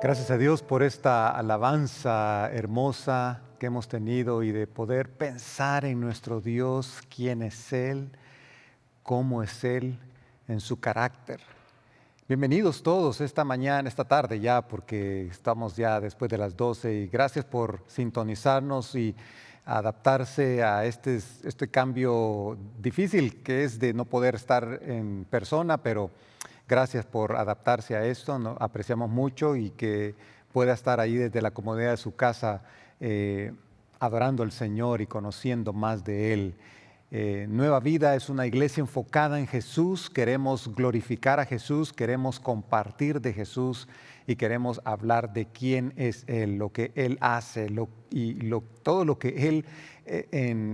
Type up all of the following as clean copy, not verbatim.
Gracias a Dios por esta alabanza hermosa que hemos tenido y de poder pensar en nuestro Dios, quién es Él, cómo es Él, en su carácter. Bienvenidos todos esta mañana, esta tarde ya, porque estamos ya después de las 12 y gracias por sintonizarnos y adaptarse a este cambio difícil que es de no poder estar en persona, pero gracias por adaptarse a esto, ¿no? Apreciamos mucho y que pueda estar ahí desde la comodidad de su casa adorando al Señor y conociendo más de Él. Nueva Vida es una iglesia enfocada en Jesús, queremos glorificar a Jesús, queremos compartir de Jesús y queremos hablar de quién es Él, lo que Él hace todo lo que Él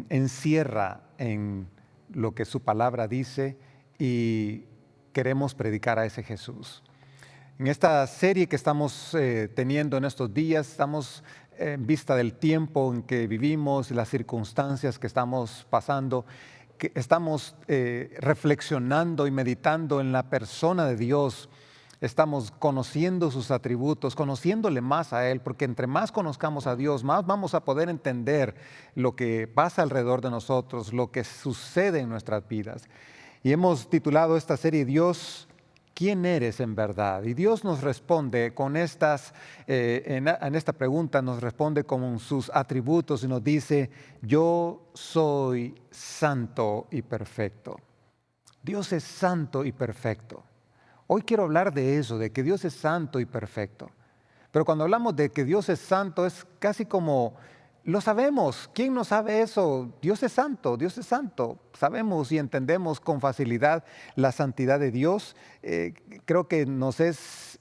encierra en lo que su palabra dice y queremos predicar a ese Jesús. En esta serie que estamos teniendo en estos días, estamos en vista del tiempo en que vivimos y las circunstancias que estamos pasando, que estamos reflexionando y meditando en la persona de Dios. Estamos conociendo sus atributos, conociéndole más a Él, porque entre más conozcamos a Dios, más vamos a poder entender lo que pasa alrededor de nosotros, lo que sucede en nuestras vidas. Y hemos titulado esta serie Dios, ¿quién eres en verdad? Y Dios nos responde con en esta pregunta, nos responde con sus atributos y nos dice, yo soy santo y perfecto. Dios es santo y perfecto. Hoy quiero hablar de eso, de que Dios es santo y perfecto. Pero cuando hablamos de que Dios es santo, es casi como, lo sabemos. ¿Quién no sabe eso? Dios es santo, Dios es santo. Sabemos y entendemos con facilidad la santidad de Dios. Creo que nos es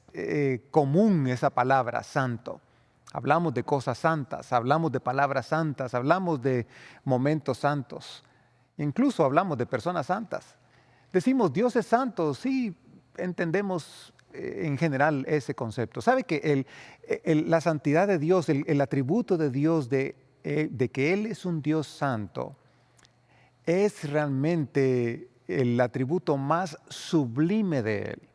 común esa palabra, santo. Hablamos de cosas santas, hablamos de palabras santas, hablamos de momentos santos. Incluso hablamos de personas santas. Decimos, Dios es santo, sí, entendemos en general ese concepto. ¿Sabe que la santidad de Dios, el atributo de Dios de que Él es un Dios santo, es realmente el atributo más sublime de Él?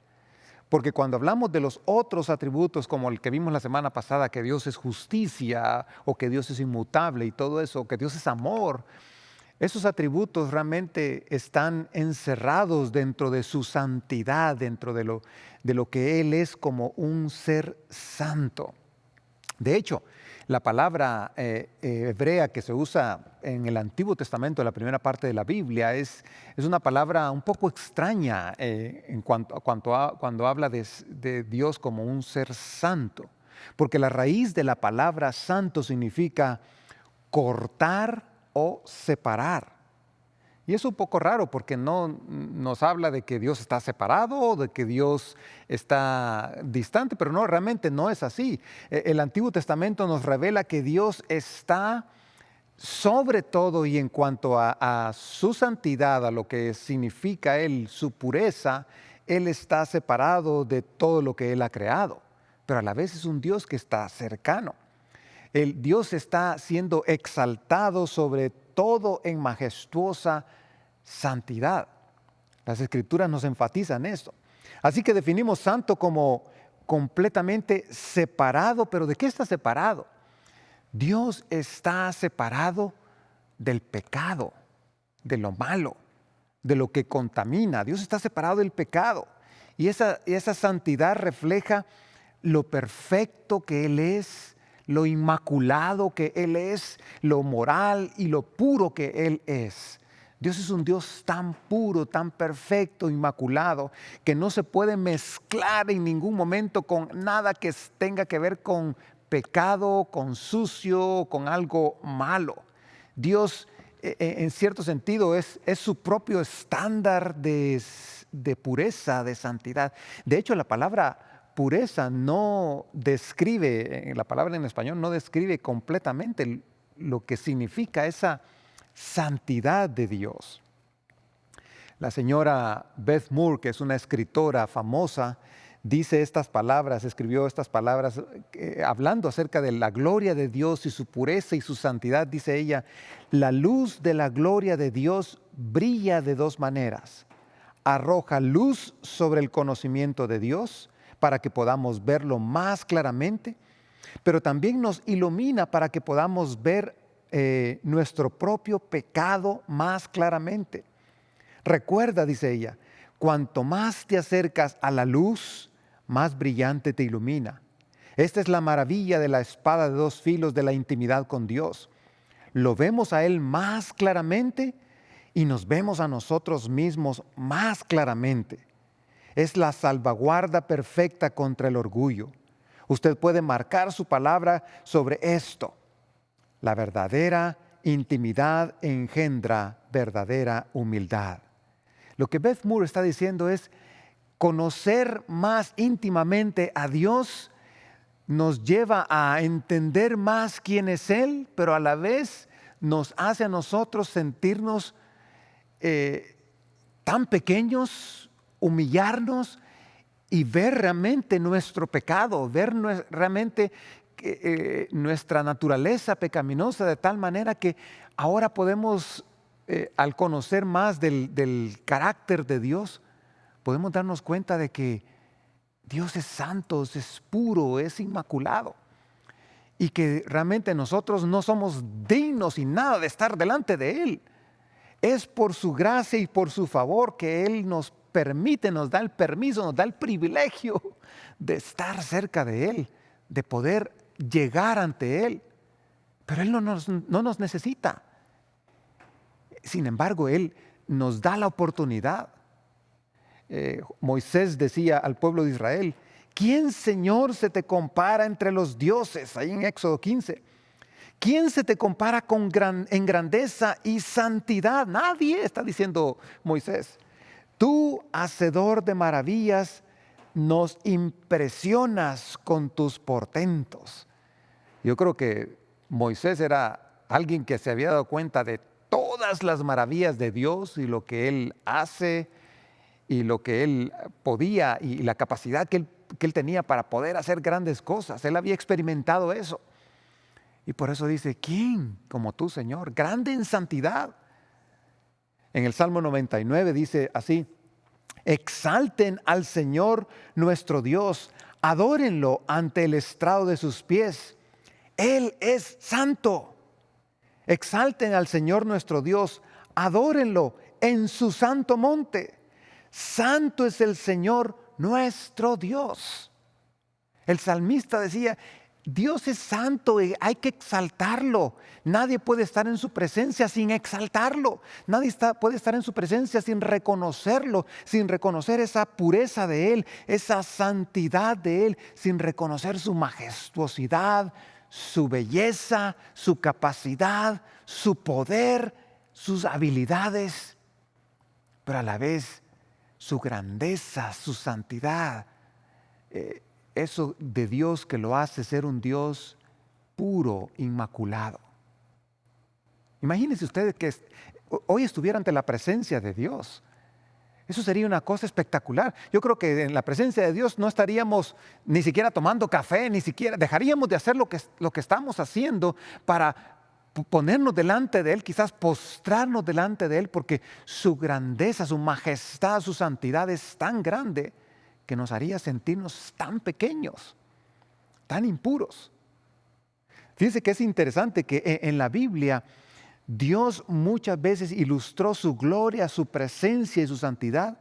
Porque cuando hablamos de los otros atributos, como el que vimos la semana pasada, que Dios es justicia, o que Dios es inmutable y todo eso, que Dios es amor, esos atributos realmente están encerrados dentro de su santidad, dentro de lo que Él es como un ser santo. De hecho, la palabra hebrea que se usa en el Antiguo Testamento, en la primera parte de la Biblia, es una palabra un poco extraña cuando habla de Dios como un ser santo. Porque la raíz de la palabra santo significa cortar o separar. Y es un poco raro porque no nos habla de que Dios está separado o de que Dios está distante, pero no, realmente no es así. El Antiguo Testamento nos revela que Dios está sobre todo y en cuanto a su santidad, a lo que significa Él, su pureza, Él está separado de todo lo que Él ha creado, pero a la vez es un Dios que está cercano. El Dios está siendo exaltado sobre todo en majestuosa santidad. Las Escrituras nos enfatizan esto. Así que definimos santo como completamente separado, pero ¿de qué está separado? Dios está separado del pecado, de lo malo, de lo que contamina. Dios está separado del pecado. Y esa santidad refleja lo perfecto que Él es, lo inmaculado que Él es, lo moral y lo puro que Él es. Dios es un Dios tan puro, tan perfecto, inmaculado, que no se puede mezclar en ningún momento con nada que tenga que ver con pecado, con sucio, con algo malo. Dios, en cierto sentido, es su propio estándar de pureza, de santidad. De hecho, la palabra pureza no describe, la palabra en español no describe completamente lo que significa esa santidad de Dios. La señora Beth Moore, que es una escritora famosa, dice estas palabras, escribió estas palabras hablando acerca de la gloria de Dios y su pureza y su santidad. Dice ella, la luz de la gloria de Dios brilla de dos maneras. Arroja luz sobre el conocimiento de Dios, para que podamos verlo más claramente, pero también nos ilumina para que podamos ver nuestro propio pecado más claramente. Recuerda, dice ella, cuanto más te acercas a la luz, más brillante te ilumina. Esta es la maravilla de la espada de dos filos de la intimidad con Dios. Lo vemos a Él más claramente y nos vemos a nosotros mismos más claramente. Es la salvaguarda perfecta contra el orgullo. Usted puede marcar su palabra sobre esto. La verdadera intimidad engendra verdadera humildad. Lo que Beth Moore está diciendo es, conocer más íntimamente a Dios nos lleva a entender más quién es Él, pero a la vez nos hace a nosotros sentirnos tan pequeños, humillarnos y ver realmente nuestro pecado, ver realmente nuestra naturaleza pecaminosa, de tal manera que ahora podemos, al conocer más del carácter de Dios, podemos darnos cuenta de que Dios es santo, es puro, es inmaculado. Y que realmente nosotros no somos dignos y nada de estar delante de Él. Es por su gracia y por su favor que Él nos permite, nos da el permiso, nos da el privilegio de estar cerca de Él, de poder llegar ante Él. Pero Él no nos necesita. Sin embargo, Él nos da la oportunidad. Moisés decía al pueblo de Israel, ¿quién, Señor, se te compara entre los dioses? Ahí en Éxodo 15. ¿Quién se te compara en grandeza y santidad? Nadie, está diciendo Moisés. Tú, hacedor de maravillas, nos impresionas con tus portentos. Yo creo que Moisés era alguien que se había dado cuenta de todas las maravillas de Dios y lo que Él hace y lo que Él podía y la capacidad que él tenía para poder hacer grandes cosas. Él había experimentado eso. Y por eso dice, ¿quién como tú, Señor? Grande en santidad. En el Salmo 99 dice así, exalten al Señor nuestro Dios, adórenlo ante el estrado de sus pies. Él es santo. Exalten al Señor nuestro Dios, adórenlo en su santo monte. Santo es el Señor nuestro Dios. El salmista decía, Dios es santo y hay que exaltarlo. Nadie puede estar en su presencia sin exaltarlo. Nadie puede estar en su presencia sin reconocerlo, sin reconocer esa pureza de Él, esa santidad de Él, sin reconocer su majestuosidad, su belleza, su capacidad, su poder, sus habilidades, pero a la vez su grandeza, su santidad. Eso de Dios que lo hace ser un Dios puro, inmaculado. Imagínense ustedes que hoy estuviera ante la presencia de Dios. Eso sería una cosa espectacular. Yo creo que en la presencia de Dios no estaríamos ni siquiera tomando café, ni siquiera dejaríamos de hacer lo que estamos haciendo para ponernos delante de Él, quizás postrarnos delante de Él, porque su grandeza, su majestad, su santidad es tan grande que nos haría sentirnos tan pequeños, tan impuros. Fíjense que es interesante que en la Biblia Dios muchas veces ilustró su gloria, su presencia y su santidad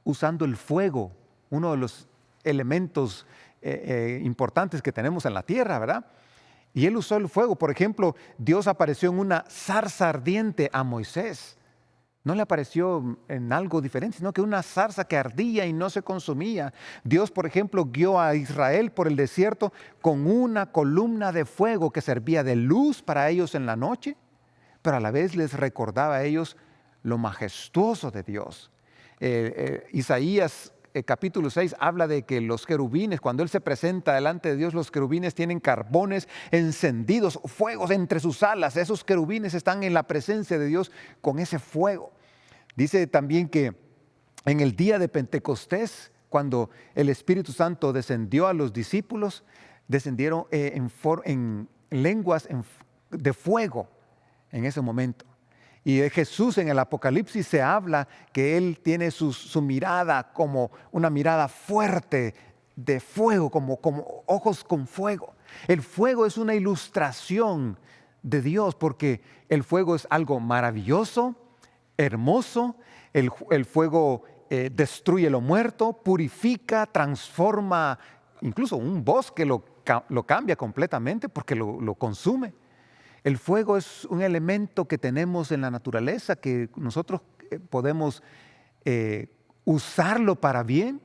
usando el fuego, uno de los elementos importantes que tenemos en la tierra, ¿verdad? Y Él usó el fuego. Por ejemplo, Dios apareció en una zarza ardiente a Moisés. No le apareció en algo diferente, sino que una zarza que ardía y no se consumía. Dios, por ejemplo, guió a Israel por el desierto con una columna de fuego que servía de luz para ellos en la noche, pero a la vez les recordaba a ellos lo majestuoso de Dios. Isaías capítulo 6 habla de que los querubines, cuando Él se presenta delante de Dios, los querubines tienen carbones encendidos, fuegos entre sus alas. Esos querubines están en la presencia de Dios con ese fuego. Dice también que en el día de Pentecostés, cuando el Espíritu Santo descendió a los discípulos, descendieron en lenguas de fuego en ese momento. Y de Jesús en el Apocalipsis se habla que Él tiene su mirada como una mirada fuerte, de fuego, como ojos con fuego. El fuego es una ilustración de Dios porque el fuego es algo maravilloso, hermoso. El fuego destruye lo muerto, purifica, transforma, incluso un bosque lo cambia completamente porque lo consume. El fuego es un elemento que tenemos en la naturaleza que nosotros podemos usarlo para bien,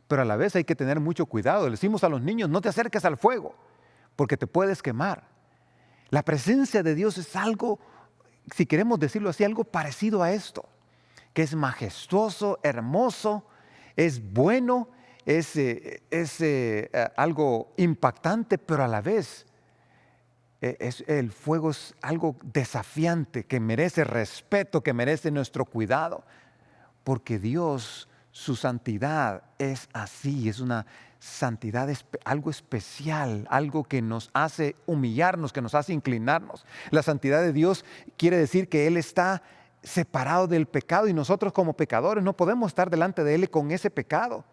pero a la vez hay que tener mucho cuidado. Le decimos a los niños, no te acerques al fuego porque te puedes quemar. La presencia de Dios es algo, si queremos decirlo así, algo parecido a esto, que es majestuoso, hermoso, es bueno, es algo impactante, pero a la vez el fuego es algo desafiante, que merece respeto, que merece nuestro cuidado, porque Dios, su santidad es así, es una santidad, algo especial, algo que nos hace humillarnos, que nos hace inclinarnos. La santidad de Dios quiere decir que Él está separado del pecado y nosotros como pecadores no podemos estar delante de Él con ese pecado.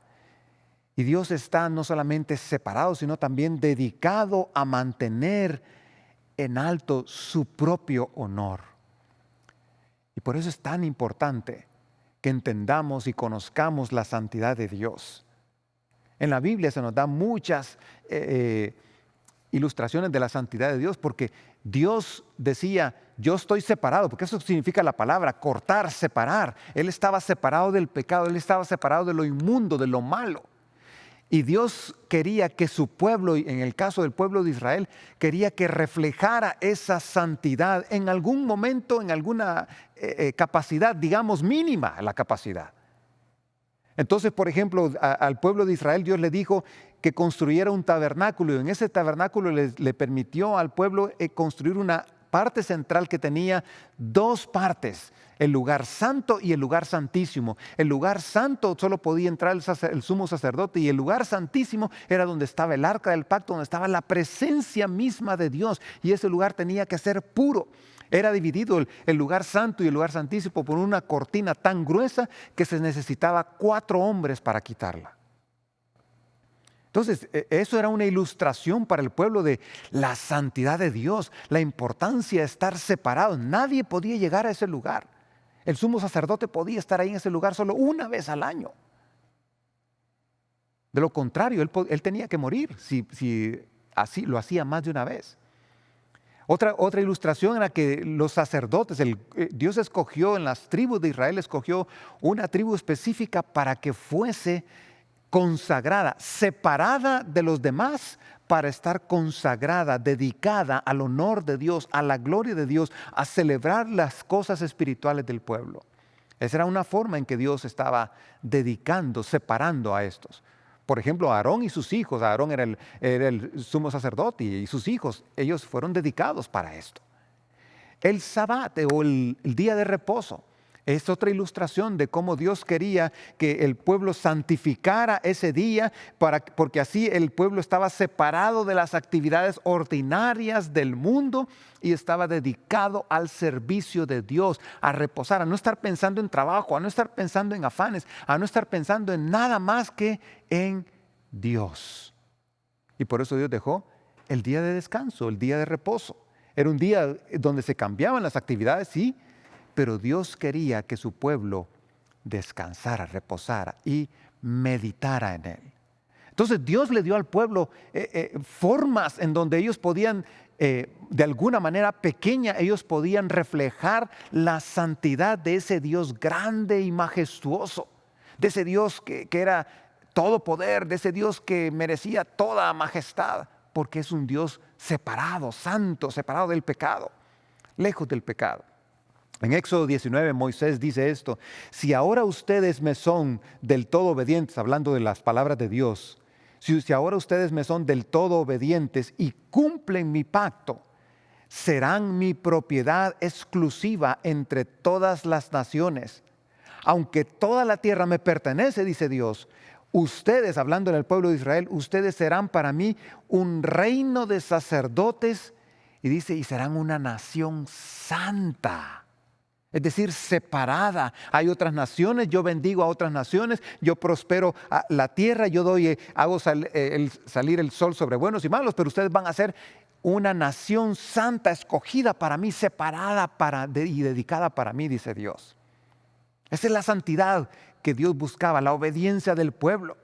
Y Dios está no solamente separado, sino también dedicado a mantener en alto su propio honor. Y por eso es tan importante que entendamos y conozcamos la santidad de Dios. En la Biblia se nos dan muchas ilustraciones de la santidad de Dios, porque Dios decía, yo estoy separado, porque eso significa la palabra, cortar, separar. Él estaba separado del pecado, Él estaba separado de lo inmundo, de lo malo. Y Dios quería que su pueblo, y en el caso del pueblo de Israel, quería que reflejara esa santidad en algún momento, en alguna capacidad, digamos mínima la capacidad. Entonces, por ejemplo, al pueblo de Israel Dios le dijo que construyera un tabernáculo y en ese tabernáculo le permitió al pueblo construir una parte central que tenía dos partes, el lugar santo y el lugar santísimo. El lugar santo solo podía entrar el sumo sacerdote y el lugar santísimo era donde estaba el arca del pacto, donde estaba la presencia misma de Dios y ese lugar tenía que ser puro. Era dividido el lugar santo y el lugar santísimo por una cortina tan gruesa que se necesitaba 4 hombres para quitarla. Entonces, eso era una ilustración para el pueblo de la santidad de Dios, la importancia de estar separados. Nadie podía llegar a ese lugar. El sumo sacerdote podía estar ahí en ese lugar solo una vez al año. De lo contrario, él tenía que morir si así lo hacía más de una vez. Otra ilustración era que los sacerdotes, Dios escogió en las tribus de Israel, escogió una tribu específica para que fuese consagrada, separada de los demás para estar consagrada, dedicada al honor de Dios, a la gloria de Dios, a celebrar las cosas espirituales del pueblo. Esa era una forma en que Dios estaba dedicando, separando a estos. Por ejemplo, Aarón y sus hijos, Aarón era el sumo sacerdote y sus hijos, ellos fueron dedicados para esto. El Sabbat o el día de reposo es otra ilustración de cómo Dios quería que el pueblo santificara ese día, porque así el pueblo estaba separado de las actividades ordinarias del mundo y estaba dedicado al servicio de Dios, a reposar, a no estar pensando en trabajo, a no estar pensando en afanes, a no estar pensando en nada más que en Dios. Y por eso Dios dejó el día de descanso, el día de reposo. Era un día donde se cambiaban las actividades, sí, pero Dios quería que su pueblo descansara, reposara y meditara en Él. Entonces Dios le dio al pueblo formas en donde ellos podían, de alguna manera pequeña, ellos podían reflejar la santidad de ese Dios grande y majestuoso, de ese Dios que era todo poder, de ese Dios que merecía toda majestad, porque es un Dios separado, santo, separado del pecado, lejos del pecado. En Éxodo 19, Moisés dice esto: si ahora ustedes me son del todo obedientes, hablando de las palabras de Dios, si ahora ustedes me son del todo obedientes y cumplen mi pacto, serán mi propiedad exclusiva entre todas las naciones. Aunque toda la tierra me pertenece, dice Dios, ustedes, hablando del pueblo de Israel, ustedes serán para mí un reino de sacerdotes y dice, y serán una nación santa. Es decir, separada. Hay otras naciones, yo bendigo a otras naciones, yo prospero a la tierra, yo hago salir el sol sobre buenos y malos, pero ustedes van a ser una nación santa, escogida para mí, separada y dedicada para mí, dice Dios. Esa es la santidad que Dios buscaba, la obediencia del pueblo,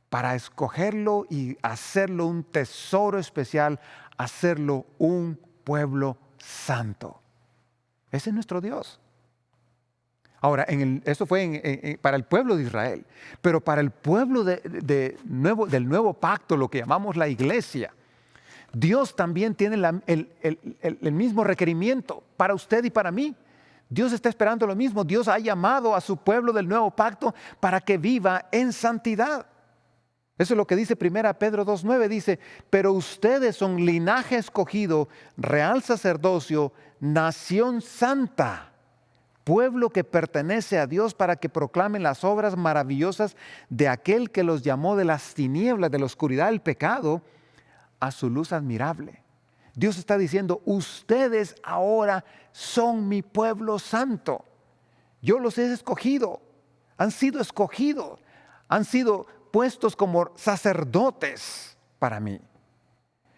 para escogerlo y hacerlo un tesoro especial, hacerlo un pueblo santo. Ese es nuestro Dios. Ahora, eso fue para el pueblo de Israel, pero para el pueblo del nuevo pacto, lo que llamamos la iglesia, Dios también tiene el mismo requerimiento para usted y para mí. Dios está esperando lo mismo. Dios ha llamado a su pueblo del nuevo pacto para que viva en santidad. Eso es lo que dice 1 Pedro 2:9, dice, pero ustedes son linaje escogido, real sacerdocio, nación santa, pueblo que pertenece a Dios para que proclamen las obras maravillosas de aquel que los llamó de las tinieblas, de la oscuridad del pecado, a su luz admirable. Dios está diciendo, ustedes ahora son mi pueblo santo. Yo los he escogido, han sido escogidos, han sido puestos como sacerdotes para mí.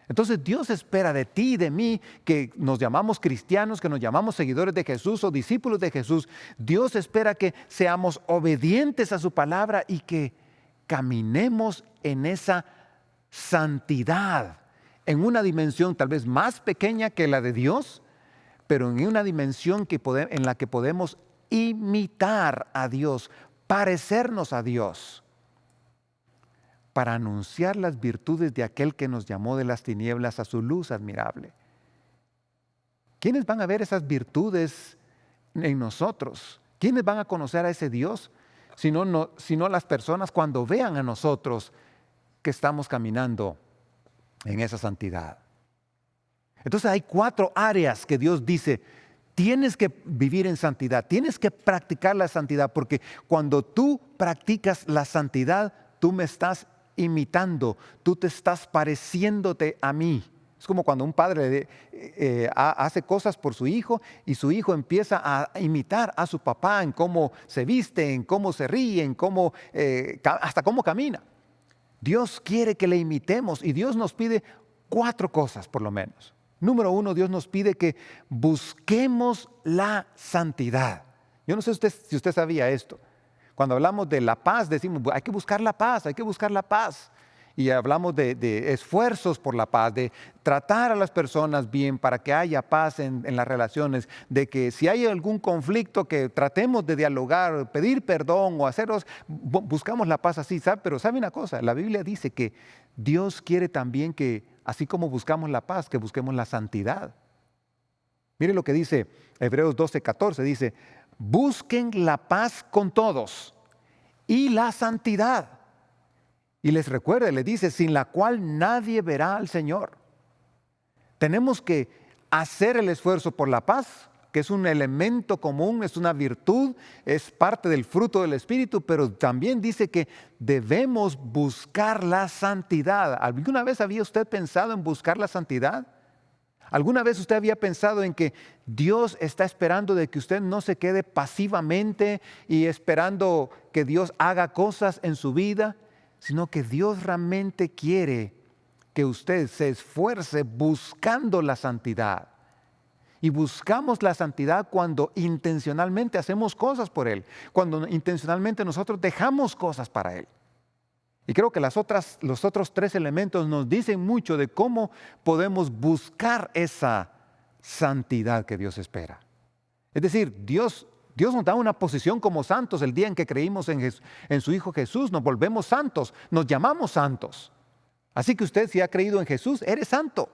Entonces Dios espera de ti y de mí, que nos llamamos cristianos, que nos llamamos seguidores de Jesús o discípulos de Jesús. Dios espera que seamos obedientes a su palabra y que caminemos en esa santidad, en una dimensión tal vez más pequeña que la de Dios, pero en una dimensión en la que podemos imitar a Dios, parecernos a Dios, para anunciar las virtudes de aquel que nos llamó de las tinieblas a su luz admirable. ¿Quiénes van a ver esas virtudes en nosotros? ¿Quiénes van a conocer a ese Dios? Sino las personas cuando vean a nosotros que estamos caminando en esa santidad. Entonces hay 4 áreas que Dios dice, tienes que vivir en santidad, tienes que practicar la santidad, porque cuando tú practicas la santidad, tú me estás imitando, tú te estás pareciéndote a mí. Es como cuando un padre hace cosas por su hijo y su hijo empieza a imitar a su papá en cómo se viste, en cómo se ríe, hasta cómo camina. Dios quiere que le imitemos y Dios nos pide 4 cosas por lo menos. Número 1, Dios nos pide que busquemos la santidad. Yo no sé si usted sabía esto. Cuando hablamos de la paz, decimos, hay que buscar la paz, hay que buscar la paz. Y hablamos de esfuerzos por la paz, de tratar a las personas bien para que haya paz en las relaciones, de que si hay algún conflicto que tratemos de dialogar, pedir perdón o buscamos la paz así. Pero ¿sabe una cosa? La Biblia dice que Dios quiere también que, así como buscamos la paz, que busquemos la santidad. Mire lo que dice Hebreos 12:14, dice, busquen la paz con todos y la santidad. Y les dice, sin la cual nadie verá al Señor. Tenemos que hacer el esfuerzo por la paz, que es un elemento común, es una virtud, es parte del fruto del Espíritu, pero también dice que debemos buscar la santidad. ¿Alguna vez había usted pensado en buscar la santidad? ¿Alguna vez usted había pensado en que Dios está esperando de que usted no se quede pasivamente y esperando que Dios haga cosas en su vida, sino que Dios realmente quiere que usted se esfuerce buscando la santidad? Y buscamos la santidad cuando intencionalmente hacemos cosas por Él, cuando intencionalmente nosotros dejamos cosas para Él. Y creo que los otros 3 elementos nos dicen mucho de cómo podemos buscar esa santidad que Dios espera. Es decir, Dios nos da una posición como santos el día en que creímos en su Hijo Jesús. Nos volvemos santos, nos llamamos santos. Así que usted, si ha creído en Jesús, eres santo.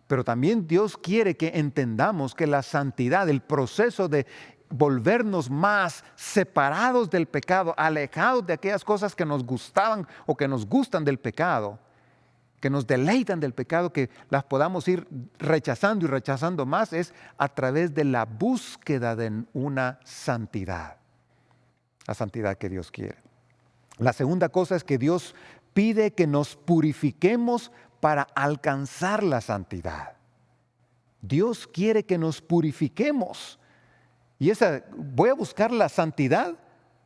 Pero también Dios quiere que entendamos que la santidad, el proceso de volvernos más separados del pecado, alejados de aquellas cosas que nos gustaban o que nos gustan del pecado, que nos deleitan del pecado, que las podamos ir rechazando y rechazando más, es a través de la búsqueda de una santidad, la santidad que Dios quiere. La segunda cosa es que Dios pide que nos purifiquemos para alcanzar la santidad. Dios quiere que nos purifiquemos Y voy a buscar la santidad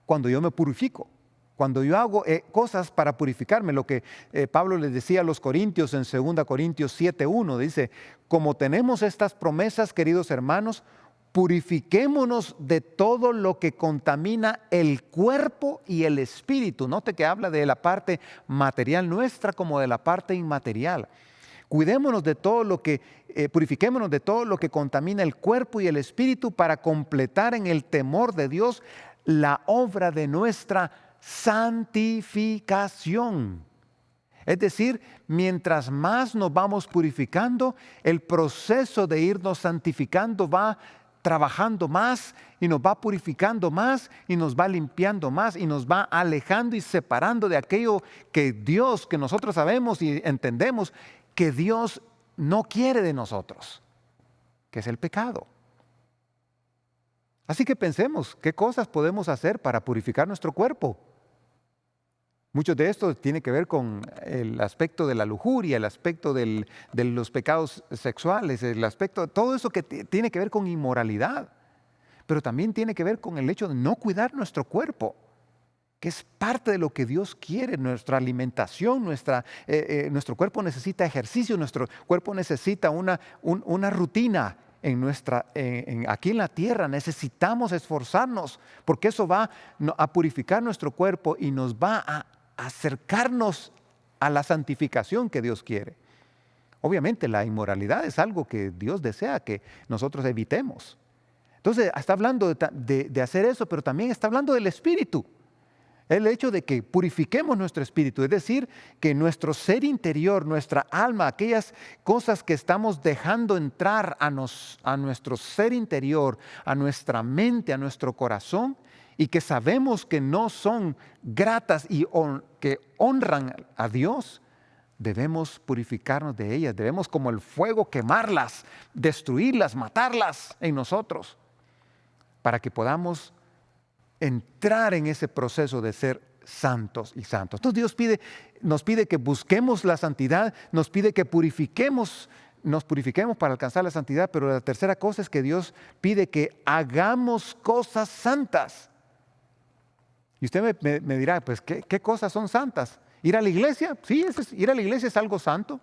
cuando yo me purifico, cuando yo hago cosas para purificarme. Lo que Pablo les decía a los corintios en 2 Corintios 7:1, dice, como tenemos estas promesas, queridos hermanos, purifiquémonos de todo lo que contamina el cuerpo y el espíritu. Note que habla de la parte material nuestra como de la parte inmaterial. Cuidémonos de todo lo que, purifiquémonos de todo lo que contamina el cuerpo y el espíritu para completar en el temor de Dios la obra de nuestra santificación. Es decir, mientras más nos vamos purificando, el proceso de irnos santificando va trabajando más y nos va purificando más y nos va limpiando más y nos va alejando y separando de aquello que nosotros sabemos y entendemos que Dios no quiere de nosotros, que es el pecado. Así que pensemos, ¿qué cosas podemos hacer para purificar nuestro cuerpo? Mucho de esto tiene que ver con el aspecto de la lujuria, el aspecto de los pecados sexuales, el aspecto, todo eso que tiene que ver con inmoralidad, pero también tiene que ver con el hecho de no cuidar nuestro cuerpo, que es parte de lo que Dios quiere, nuestra alimentación, nuestro cuerpo necesita ejercicio, nuestro cuerpo necesita una rutina. Aquí en la tierra necesitamos esforzarnos, porque eso va a purificar nuestro cuerpo y nos va a acercarnos a la santificación que Dios quiere. Obviamente la inmoralidad es algo que Dios desea que nosotros evitemos. Entonces está hablando de hacer eso, pero también está hablando del espíritu. El hecho de que purifiquemos nuestro espíritu, es decir, que nuestro ser interior, nuestra alma, aquellas cosas que estamos dejando entrar a nuestro ser interior, a nuestra mente, a nuestro corazón, y que sabemos que no son gratas y que honran a Dios, debemos purificarnos de ellas, debemos como el fuego quemarlas, destruirlas, matarlas en nosotros, para que podamos entrar en ese proceso de ser santos y santos. Entonces Dios nos pide que busquemos la santidad, nos pide que nos purifiquemos para alcanzar la santidad, pero la tercera cosa es que Dios pide que hagamos cosas santas. Y usted me dirá, pues, ¿qué cosas son santas? ¿Ir a la iglesia? Sí, ir a la iglesia es algo santo.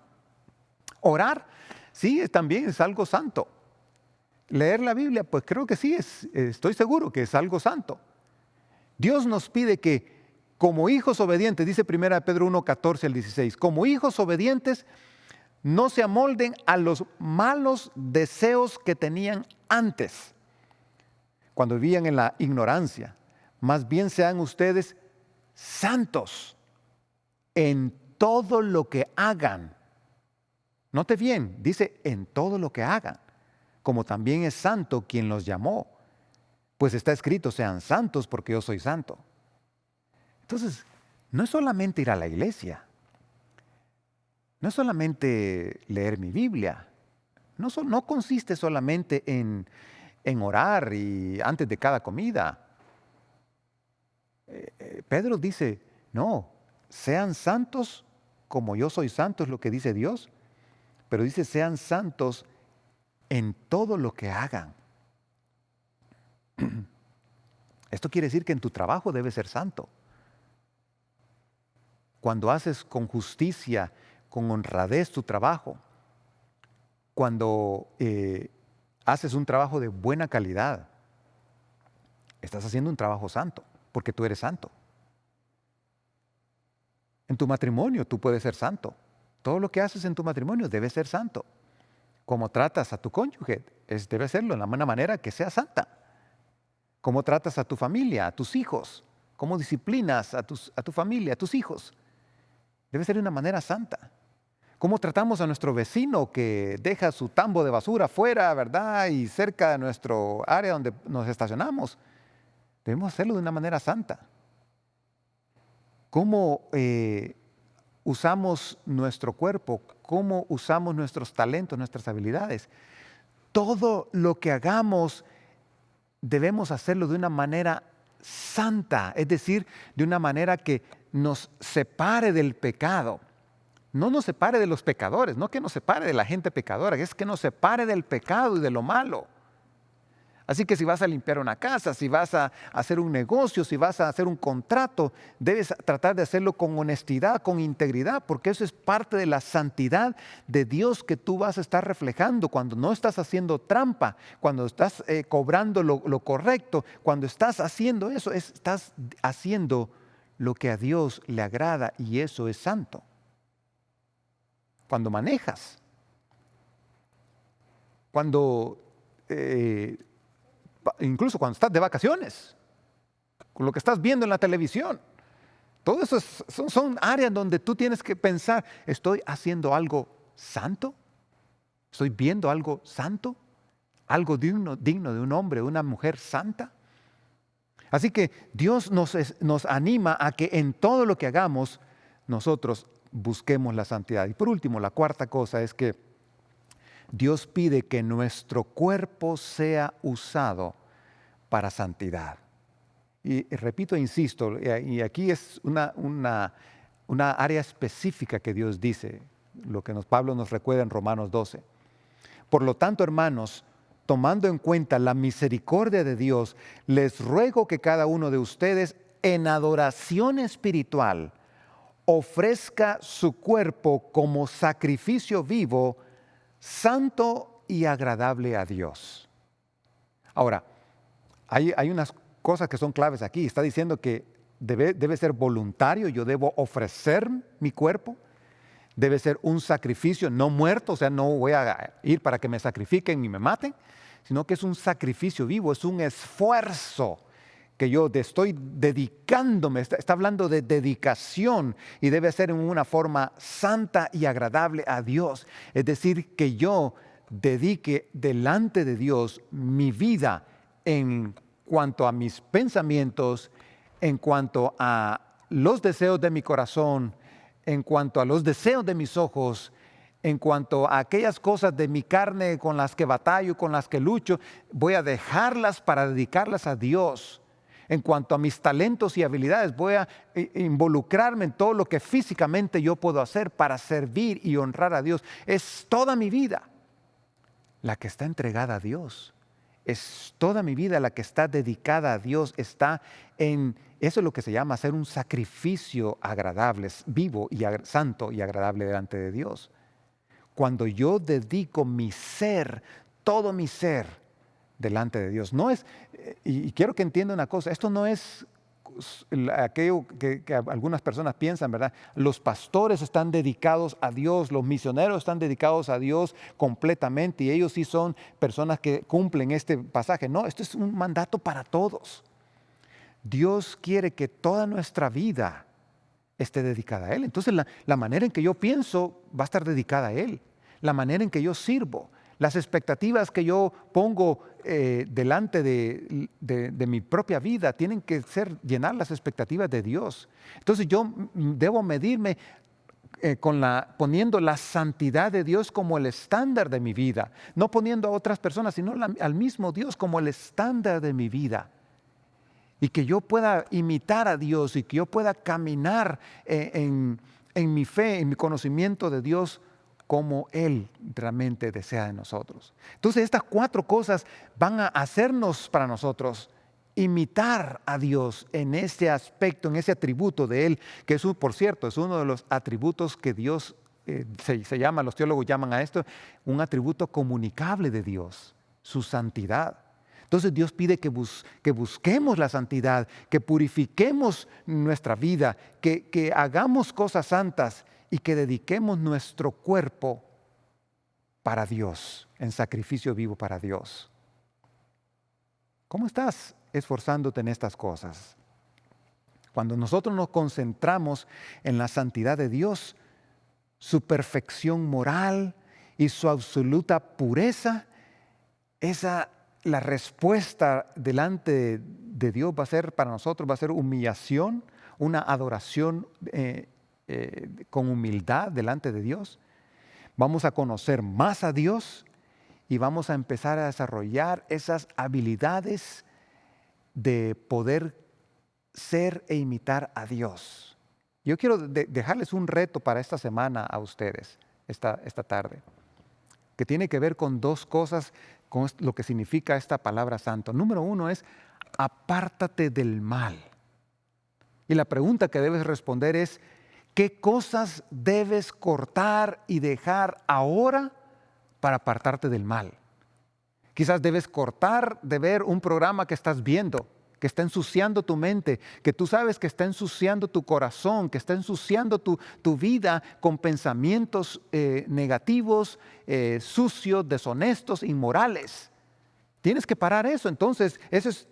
Orar, sí, también es algo santo. Leer la Biblia, pues creo que sí, estoy seguro que es algo santo. Dios nos pide que como hijos obedientes, dice 1 Pedro 1:14-16, como hijos obedientes no se amolden a los malos deseos que tenían antes, cuando vivían en la ignorancia. Más bien sean ustedes santos en todo lo que hagan. Note bien, dice en todo lo que hagan, como también es santo quien los llamó. Pues está escrito, sean santos porque yo soy santo. Entonces, no es solamente ir a la iglesia, no es solamente leer mi Biblia, no consiste solamente en orar y antes de cada comida. Pedro dice, no, sean santos como yo soy santo, es lo que dice Dios, pero dice sean santos en todo lo que hagan. Esto quiere decir que en tu trabajo debes ser santo. Cuando haces con justicia, con honradez tu trabajo, cuando haces un trabajo de buena calidad, estás haciendo un trabajo santo, porque tú eres santo. En tu matrimonio tú puedes ser santo. Todo lo que haces en tu matrimonio debe ser santo. Cómo tratas a tu cónyuge, debe serlo de una manera que sea santa. Cómo tratas a tu familia, a tus hijos, cómo disciplinas a tu familia, a tus hijos, debe ser de una manera santa. Cómo tratamos a nuestro vecino que deja su tambo de basura afuera, ¿verdad? Y cerca de nuestro área donde nos estacionamos, debemos hacerlo de una manera santa. Cómo usamos nuestro cuerpo, cómo usamos nuestros talentos, nuestras habilidades. Todo lo que hagamos debemos hacerlo de una manera santa, es decir, de una manera que nos separe del pecado. No nos separe de los pecadores, no que nos separe de la gente pecadora, es que nos separe del pecado y de lo malo. Así que si vas a limpiar una casa, si vas a hacer un negocio, si vas a hacer un contrato, debes tratar de hacerlo con honestidad, con integridad, porque eso es parte de la santidad de Dios que tú vas a estar reflejando cuando no estás haciendo trampa, cuando estás cobrando lo correcto, cuando estás haciendo eso, estás haciendo lo que a Dios le agrada y eso es santo. Cuando manejas, cuando... incluso cuando estás de vacaciones, con lo que estás viendo en la televisión. Todo eso son áreas donde tú tienes que pensar, ¿estoy haciendo algo santo? ¿Estoy viendo algo santo? ¿Algo digno de un hombre o una mujer santa? Así que Dios nos anima a que en todo lo que hagamos, nosotros busquemos la santidad. Y por último, la cuarta cosa es que Dios pide que nuestro cuerpo sea usado para santidad. Y repito e insisto, y aquí es una área específica que Dios dice, lo que Pablo nos recuerda en Romanos 12. Por lo tanto, hermanos, tomando en cuenta la misericordia de Dios, les ruego que cada uno de ustedes en adoración espiritual ofrezca su cuerpo como sacrificio vivo, santo y agradable a Dios. Ahora, hay unas cosas que son claves aquí. Está diciendo que debe ser voluntario, yo debo ofrecer mi cuerpo. Debe ser un sacrificio no muerto, o sea, no voy a ir para que me sacrifiquen y me maten, sino que es un sacrificio vivo, es un esfuerzo que yo estoy dedicándome, está hablando de dedicación y debe ser en una forma santa y agradable a Dios. Es decir, que yo dedique delante de Dios mi vida en cuanto a mis pensamientos, en cuanto a los deseos de mi corazón, en cuanto a los deseos de mis ojos, en cuanto a aquellas cosas de mi carne con las que batallo, con las que lucho, voy a dejarlas para dedicarlas a Dios. En cuanto a mis talentos y habilidades, voy a involucrarme en todo lo que físicamente yo puedo hacer para servir y honrar a Dios. Es toda mi vida la que está entregada a Dios. Es toda mi vida la que está dedicada a Dios. Está en, eso es lo que se llama hacer un sacrificio agradable, vivo y santo y agradable delante de Dios. Cuando yo dedico mi ser, todo mi ser, delante de Dios. No es, y quiero que entienda una cosa, esto no es aquello que algunas personas piensan, ¿verdad? Los pastores están dedicados a Dios, los misioneros están dedicados a Dios completamente y ellos sí son personas que cumplen este pasaje. No, esto es un mandato para todos. Dios quiere que toda nuestra vida esté dedicada a Él. Entonces la manera en que yo pienso va a estar dedicada a Él. La manera en que yo sirvo, las expectativas que yo pongo delante de mi propia vida tienen que llenar las expectativas de Dios. Entonces yo debo medirme poniendo la santidad de Dios como el estándar de mi vida, no poniendo a otras personas, sino al mismo Dios como el estándar de mi vida. Y que yo pueda imitar a Dios y que yo pueda caminar en mi fe, en mi conocimiento de Dios como Él realmente desea de nosotros. Entonces estas 4 cosas van a hacernos para nosotros imitar a Dios en ese aspecto, en ese atributo de Él, que es, por cierto, es uno de los atributos que Dios se llama, los teólogos llaman a esto, un atributo comunicable de Dios, su santidad. Entonces Dios pide que busquemos la santidad, que purifiquemos nuestra vida, que hagamos cosas santas y que dediquemos nuestro cuerpo para Dios, en sacrificio vivo para Dios. ¿Cómo estás esforzándote en estas cosas? Cuando nosotros nos concentramos en la santidad de Dios, su perfección moral y su absoluta pureza, la respuesta delante de Dios va a ser para nosotros, va a ser humillación, una adoración con humildad delante de Dios. Vamos a conocer más a Dios y vamos a empezar a desarrollar esas habilidades de poder ser e imitar a Dios. Yo quiero dejarles un reto para esta semana a ustedes, esta tarde, que tiene que ver con 2 cosas con lo que significa esta palabra santo. Número 1 es, apártate del mal. Y la pregunta que debes responder es, ¿qué cosas debes cortar y dejar ahora para apartarte del mal? Quizás debes cortar de ver un programa que estás viendo, que está ensuciando tu mente, que tú sabes que está ensuciando tu corazón, que está ensuciando tu vida con pensamientos negativos, sucios, deshonestos, inmorales. Tienes que parar eso, entonces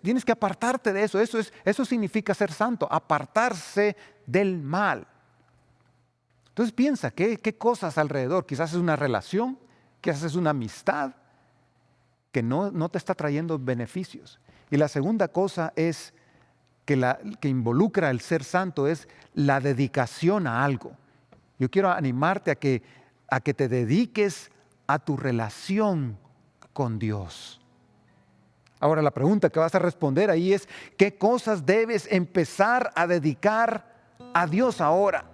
tienes que apartarte de eso. Eso significa ser santo, apartarse del mal. Entonces piensa, ¿qué cosas alrededor? Quizás es una relación, quizás es una amistad que no te está trayendo beneficios. Y la segunda cosa es que involucra el ser santo es la dedicación a algo. Yo quiero animarte a que te dediques a tu relación con Dios. Ahora la pregunta que vas a responder ahí es, ¿qué cosas debes empezar a dedicar a Dios ahora?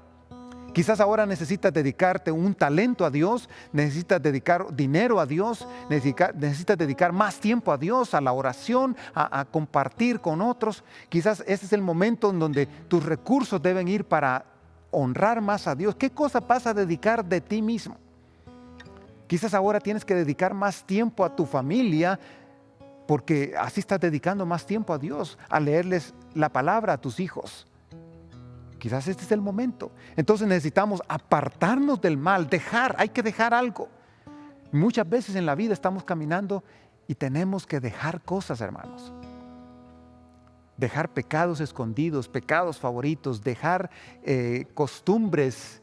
Quizás ahora necesitas dedicarte un talento a Dios, necesitas dedicar dinero a Dios, necesitas dedicar más tiempo a Dios, a la oración, a compartir con otros. Quizás ese es el momento en donde tus recursos deben ir para honrar más a Dios. ¿Qué cosa vas a dedicar de ti mismo? Quizás ahora tienes que dedicar más tiempo a tu familia, porque así estás dedicando más tiempo a Dios, a leerles la palabra a tus hijos. Quizás este es el momento. Entonces necesitamos apartarnos del mal, hay que dejar algo. Muchas veces en la vida estamos caminando y tenemos que dejar cosas, hermanos. Dejar pecados escondidos, pecados favoritos, dejar costumbres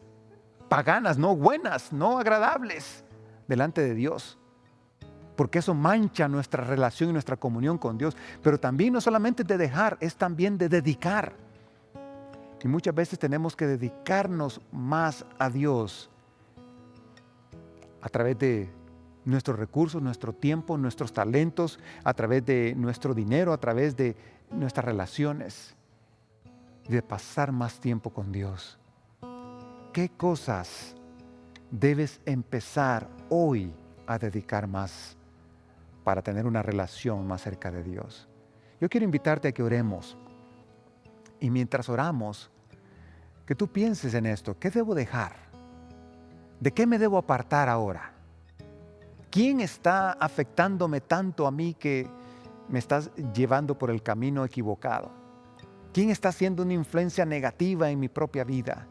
paganas, no buenas, no agradables delante de Dios. Porque eso mancha nuestra relación y nuestra comunión con Dios. Pero también no solamente de dejar, es también de dedicar. Y muchas veces tenemos que dedicarnos más a Dios a través de nuestros recursos, nuestro tiempo, nuestros talentos, a través de nuestro dinero, a través de nuestras relaciones y de pasar más tiempo con Dios. ¿Qué cosas debes empezar hoy a dedicar más para tener una relación más cerca de Dios? Yo quiero invitarte a que oremos. Y mientras oramos, que tú pienses en esto. ¿Qué debo dejar? ¿De qué me debo apartar ahora? ¿Quién está afectándome tanto a mí que me estás llevando por el camino equivocado? ¿Quién está haciendo una influencia negativa en mi propia vida?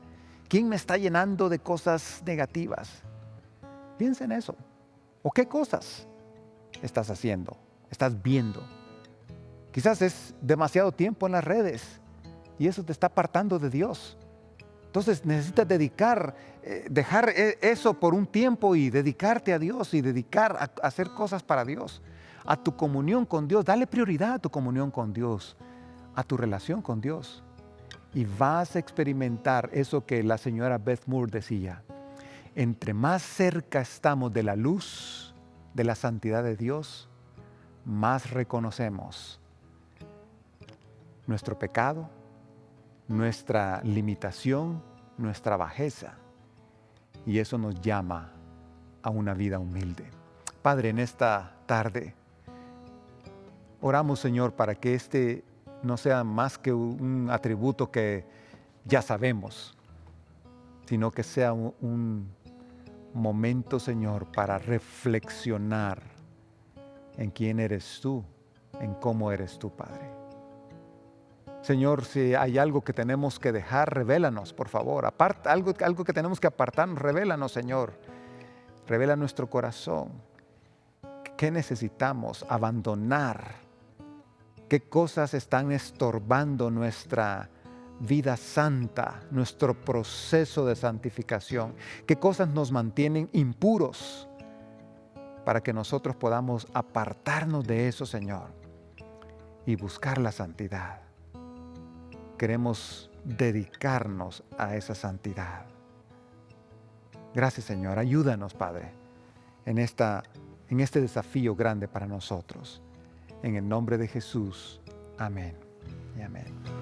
¿Quién me está llenando de cosas negativas? Piensa en eso. ¿O qué cosas estás haciendo? ¿Estás viendo? Quizás es demasiado tiempo en las redes y eso te está apartando de Dios. Entonces necesitas dejar eso por un tiempo y dedicarte a Dios y dedicar a hacer cosas para Dios, a tu comunión con Dios. Dale prioridad a tu comunión con Dios, a tu relación con Dios. Y vas a experimentar eso que la señora Beth Moore decía. Entre más cerca estamos de la luz, de la santidad de Dios, más reconocemos nuestro pecado, nuestra limitación, nuestra bajeza. Y eso nos llama a una vida humilde. Padre, en esta tarde, oramos, Señor, para que este no sea más que un atributo que ya sabemos, sino que sea un momento, Señor, para reflexionar en quién eres tú, en cómo eres tú, Padre. Señor, si hay algo que tenemos que dejar, revélanos, por favor. Algo que tenemos que apartarnos, revélanos, Señor. Revela nuestro corazón. ¿Qué necesitamos abandonar? ¿Qué cosas están estorbando nuestra vida santa, nuestro proceso de santificación? ¿Qué cosas nos mantienen impuros para que nosotros podamos apartarnos de eso, Señor, y buscar la santidad? Queremos dedicarnos a esa santidad. Gracias, Señor. Ayúdanos, Padre, en este desafío grande para nosotros. En el nombre de Jesús. Amén y amén.